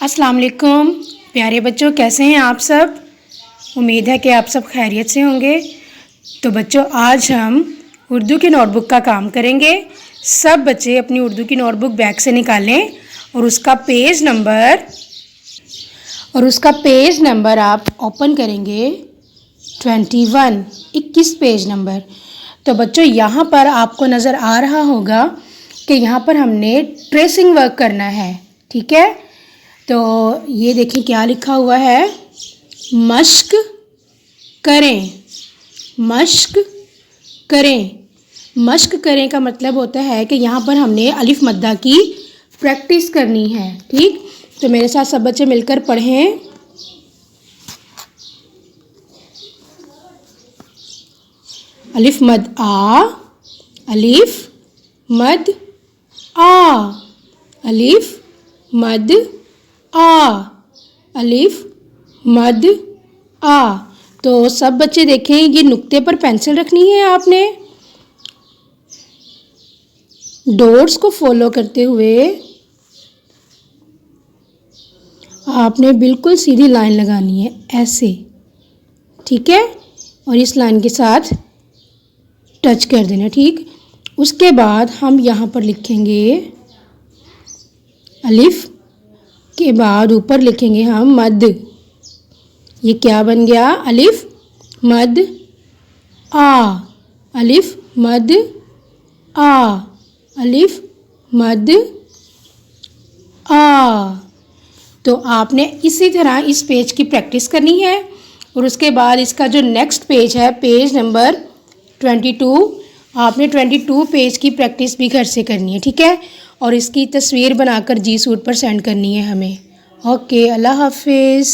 अस्सलाम वालेकुम प्यारे बच्चों, कैसे हैं आप सब। उम्मीद है कि आप सब खैरियत से होंगे। तो बच्चों, आज हम उर्दू की नोटबुक का काम करेंगे। सब बच्चे अपनी उर्दू की नोटबुक बैग से निकालें और उसका पेज नंबर आप ओपन करेंगे 21 पेज नंबर। तो बच्चों, यहाँ पर आपको नज़र आ रहा होगा कि यहाँ पर हमने ट्रेसिंग वर्क करना है, ठीक है। तो ये देखिए क्या लिखा हुआ है, मश्क करें। मश्क करें, मश्क करें का मतलब होता है कि यहाँ पर हमने अलिफ मद्दा की प्रैक्टिस करनी है, ठीक। तो मेरे साथ सब बच्चे मिलकर पढ़ें। अलिफ मद आ, अलिफ मद आ, अलिफ मद आ, अलिफ मद आ। तो सब बच्चे देखें, ये नुक्ते पर पेंसिल रखनी है आपने। डॉट्स को फॉलो करते हुए आपने बिल्कुल सीधी लाइन लगानी है, ऐसे, ठीक है। और इस लाइन के साथ टच कर देना, ठीक। उसके बाद हम यहाँ पर लिखेंगे अलिफ के बाद ऊपर लिखेंगे हम मद। ये क्या बन गया, अलिफ मद आ, अलिफ मद आ, अलिफ मद आ। तो आपने इसी तरह इस पेज की प्रैक्टिस करनी है। और उसके बाद इसका जो नेक्स्ट पेज है, पेज नंबर 22, आपने 22 पेज की प्रैक्टिस भी घर से करनी है, ठीक है। और इसकी तस्वीर बनाकर जी सूट पर सेंड करनी है हमें। ओके, अल्लाह हाफिज़।